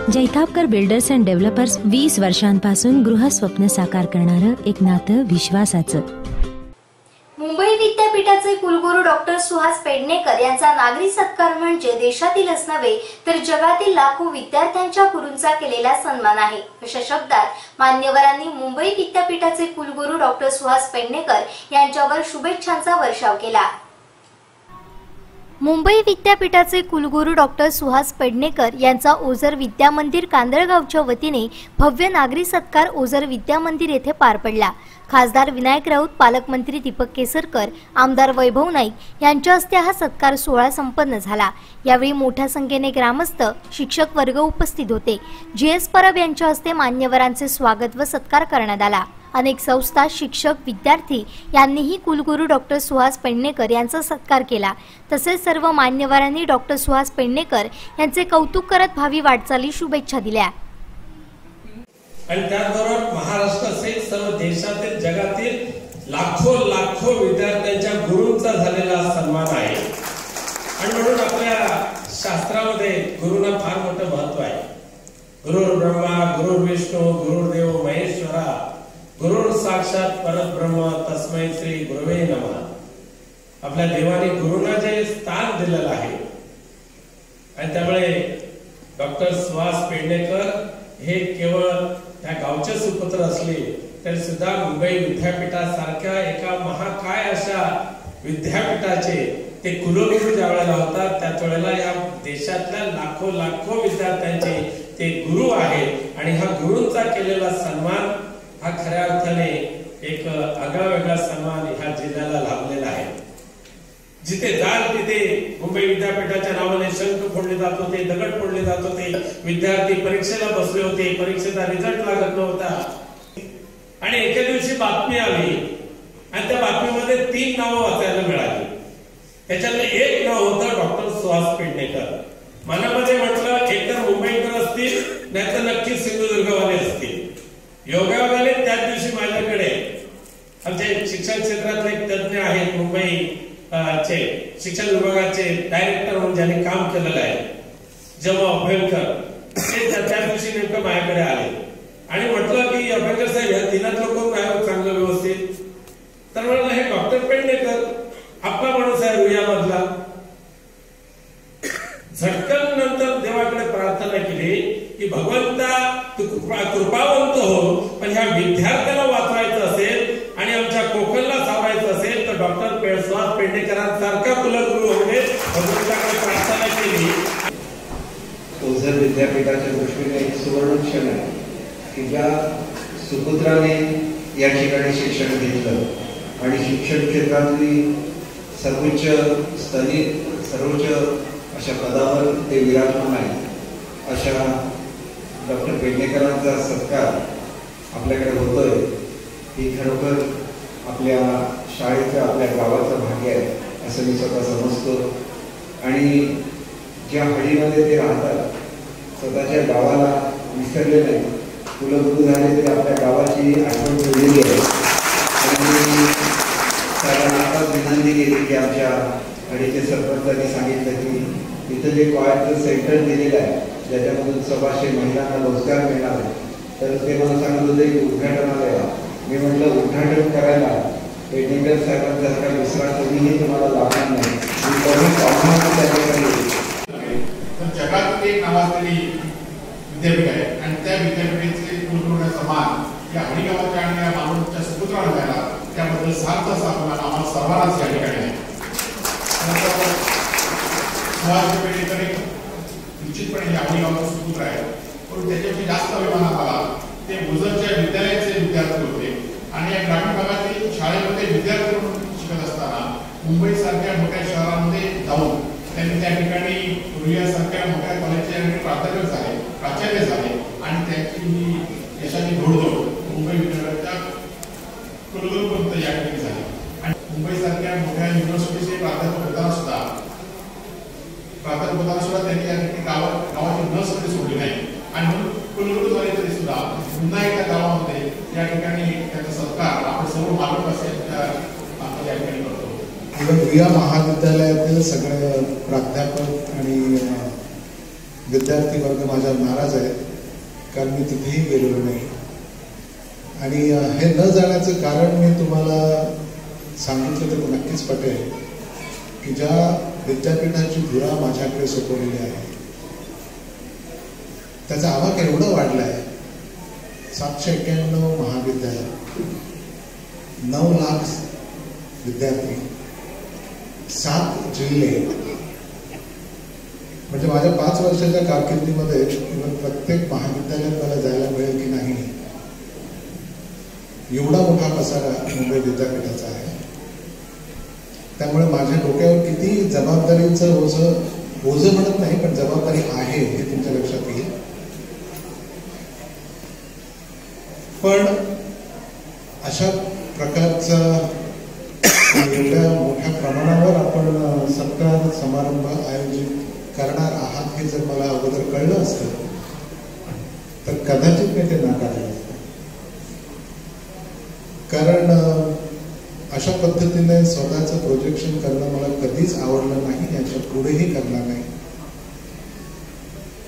Jaitapkar builders and developers 20 वर्षांपासून गृहस्वप्न साकार करणारं एक नातं विश्वासाचं। मुंबई विद्यापीठाचे कुलगुरू डॉक्टर सुहास पेडणेकर यांचा नागरी सत्कार म्हणजे देशातीलच नव्हे तर जगातील लाखो विद्यार्थ्यांच्या गुरूंचा केलेला सन्मान आहे, अशा शब्दात मान्यवरांनी मुंबई विद्यापीठाचे कुलगुरू डॉक्टर सुहास पेडणेकर यांच्यावर शुभेच्छांचा वर्षाव केला। मुंबई विद्यापीठाचे कुलगुरू डॉक्टर सुहास पेडणेकर यांचा ओझर विद्यामंदिर कांदळगावच्या वतीने भव्य नागरी सत्कार ओझर विद्यामंदिर येथे पार पडला। खासदार विनायक राऊत, पालकमंत्री दीपक केसरकर, आमदार वैभव नाईक यांच्या हस्ते हा सत्कार सोहळा संपन्न झाला। यावेळी मोठ्या संख्येने ग्रामस्थ, शिक्षक वर्ग उपस्थित होते। GS परब यांच्या हस्ते मान्यवरांचे स्वागत व सत्कार करण्यात आला। अनेक संस्था, शिक्षक, विद्यार्थी यांनीही कुलगुरू डॉक्टर सुहास पेडणेकर यांचा सत्कार केला। तसेच सर्व मान्यवरांनी डॉक्टर सुहास पेडणेकर यांचे कौतुक करत भावी वाटचाली शुभेच्छा दिल्या। आणि त्याचबरोबर महाराष्ट्रासहित सर्व देशातील जगातील लाखो विद्यार्थ्यांच्या गुरूंचा झालेला सन्मान आहे। आणि म्हणून आपल्या शास्त्रामध्ये गुरुना फार मोठं महत्व आहे। गुरुर् ब्रह्मा गुरुर्विष्णू गुरुर्देव महेश्वरा गुरुर साक्षात परब्रह्म तस्मै श्री गुरुवे नमः। आपल्या देवाने गुरुना जे स्थान दिलेलं आहे आणि त्यामुळे डॉक्टर सुहास पेडणेकर हे केवळ त्या गावचे सुपुत्र असले तरी सुद्धा मुंबई विद्यापीठासारख्या एका महाकाय अशा विद्यापीठाचे ते कुलगुरू ज्या वेळेला होतात त्याच वेळेला या देशातल्या लाखो विद्यार्थ्यांचे ते गुरु आहेत। आणि हा गुरूंचा केलेला सन्मान हा खऱ्या अर्थाने एक आगळावेगळा सन्मान ह्या जिल्ह्याला लाभलेला आहे। जिथे जाल तिथे मुंबई विद्यापीठाच्या नावाने शंख फोडले जात होते, दगड फोडले जात होते, विद्यार्थी परीक्षेला बसले होते, परीक्षेचा रिझल्ट लागत नव्हता। आणि एके दिवशी बातमी आली आणि त्या बातमीमध्ये 3 नावं वाचायला मिळाली। त्याच्यातलं एक नाव होतं डॉक्टर सुहास पेडणेकर। मनामध्ये म्हटलं एकतर मुंबईकर असतील नाहीतर नक्की सिंधुदुर्गवाले असतील। योगायोगाने त्याच दिवशी माझ्याकडे आमचे शिक्षण क्षेत्रातले एक तज्ञ आहेत, मुंबई चे शिक्षण विभागाचे डायरेक्टर म्हणून ज्यांनी काम केलेलं आहे, जमा अभ्यंकर, ते त्या दिवशी नेमकं माझ्याकडे आले आणि म्हटलं की अभ्यंकर साहेब या 3 लोक चांगलं व्यवस्थित। तर म्हटलं हे डॉक्टर पेडणेकर आपला माणूस आहे रुयामधला। झटकन नंतर देवाकडे प्रार्थना केली की भगवंता तू कृपावंत हो, पण ह्या विद्यार्थ्याला वाचवायचं असेल आणि आमच्या कोकणला सावरायचं असेल तर डॉक्टर सुहास पेडणेकरांसारखा कुलगुरू होणे भगवंताकडे प्रार्थना केली। ओझर विद्यापीठाच्या दृष्टीने एक सुवर्ण क्षण आहे की ज्या सुपुत्राने या ठिकाणी शिक्षण घेतलं आणि शिक्षण क्षेत्रातली सर्वोच्च अशा पदावर ते विराजमान आहे। अशा डॉक्टर पेडणेकरांचा सत्कार आपल्याकडे होतोय ही खरोखर आपल्या शाळेचं, आपल्या गावाचं भाग्य आहे असं मी स्वतः समजतो। आणि ज्या हडीमध्ये ते राहतात, स्वतःच्या गावाला विसरले नाही, कुलगुरू झाले तरी आपल्या गावाची आठवण ठेवलेली आहे। आणि त्याला आताच विनंती केली की आमच्या हडीचे सरपंचांनी सांगितलं की इथं जे कॉयरचं सेंटर दिलेलं आहे ज्याच्यामधून 100 महिलांना रोजगार मिळणार आहे, तर ते मला सांगत होते की उद्घाटनाला या। मी म्हटलं उद्घाटन करायला पेडणेकर साहेबांसारखा दुसरा कोणीही तुम्हाला लाभणार नाही। जगात एक नावाजलेली विद्यापीठ आहे आणि त्या विद्यापीठाचे कुलगुरू समान या हडी गावाच्या आणि या मानवच्या सुपुत्राला मिळाला त्याबद्दल सार्थ असा आम्हाला सर्वांनाच या ठिकाणी आहे। सुहास पेडणेकर निश्चितपणे या हडी गावाचा सुपुत्र आहे, पण त्याच्याशी जास्त अभिमान आला ते ओझरच्या विद्यालयाचे विद्यार्थी होते। आणि या ग्रामीण भागातील शाळेमध्ये विद्यार्थी म्हणून शिकत असताना मुंबईसारख्या मोठ्या शहरांमध्ये जाऊन त्यांनी त्या ठिकाणी रुयासारख्या मोठ्या कॉलेजचे प्राचार्य झाले आणि त्यांची ही यशाची घोडदौड मुंबई विद्यापीठाच्या कुलगुरूपर्यंत या ठिकाणी झाली। आणि मुंबईसारख्या मोठ्या युनिव्हर्सिटीचे प्राध्यापक होताना सुद्धा त्यांनी या ठिकाणी गावाची नस कधी सोडली नाही। आणि म्हणून कुलगुरू झाले तरी सुद्धा पुन्हा एका गावामध्ये या ठिकाणी त्याचा सत्कार आपण सर्व मालक असेल या ठिकाणी करतो। रुया महाविद्यालयातील सगळे प्राध्यापक आणि विद्यार्थी वर्ग माझ्यावर नाराज आहे कारण मी तिथेही गेलेलो नाही. आणि हे न जाण्याचं कारण मी तुम्हाला सांगितलं तर नक्कीच पटेल की ज्या विद्यापीठाची धुरा माझ्याकडे सोपवलेली आहे त्याचा आवाक एवढा वाढला आहे. 791 महाविद्यालय, 9 लाख विद्यार्थी, 7 जिल्हे, म्हणजे माझ्या 5 वर्षाच्या कारकिर्दीमध्ये प्रत्येक महाविद्यालयात मला जायला मिळेल की नाही एवढा मोठा पसारा मुंबई विद्यापीठाचा आहे. त्यामुळे माझ्या डोक्यावर किती जबाबदारीचं ओझं म्हणत नाही पण जबाबदारी आहे हे तुमच्या लक्षात येईल. पण अशा प्रकारचा एवढ्या मोठ्या प्रमाणावर आपण सत्कार समारंभ आयोजित करणार आहात हे जर मला अगोदर कळलं असतं तर कदाचित मी ते नाकारलं असतं. कारण अशा पद्धतीने स्वतःचं प्रोजेक्शन करणं मला कधीच आवडलं नाही, याच्या पुढेही करणार नाही.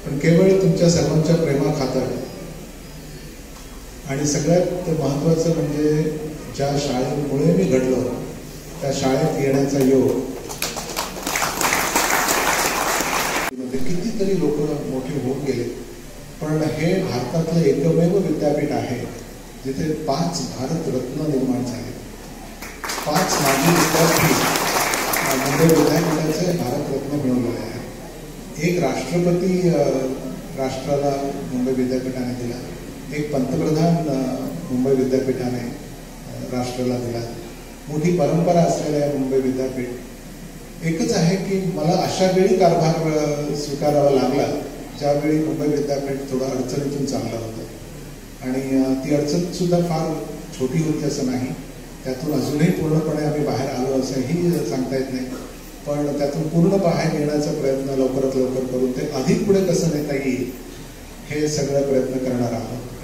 पण केवळ तुमच्या सर्वांच्या प्रेमाखातर आणि सगळ्यात महत्वाचं म्हणजे ज्या शाळेमुळे मी घडलो त्या शाळेत येण्याचा योग. कितीतरी लोक मोठे होऊन गेले पण हे भारतातलं एकमेव विद्यापीठ आहे जिथे 5 भारतरत्न निर्माण झाले. 5 माजी विद्यार्थी मुंबई विद्यापीठाचे भारतरत्न मिळवलेले आहेत. एक राष्ट्रपती राष्ट्राला मुंबई विद्यापीठाने दिला, एक पंतप्रधान मुंबई विद्यापीठाने राष्ट्राला दिला. मोठी परंपरा असलेलं मुंबई विद्यापीठ. एकच आहे की मला अशा वेळी कारभार स्वीकारावा लागला ज्यावेळी मुंबई विद्यापीठ थोडं अडचणीतून चाललं होतं आणि ती अडचण सुद्धा फार छोटी होती असं नाही. त्यातून अजूनही पूर्णपणे आम्ही बाहेर आलो असंही सांगता येत नाही. पण त्यातून पूर्ण बाहेर येण्याचा प्रयत्न लवकरात लवकर करून ते अधिक पुढे कसं नेता येईल हे सगळं प्रयत्न करणार आहोत.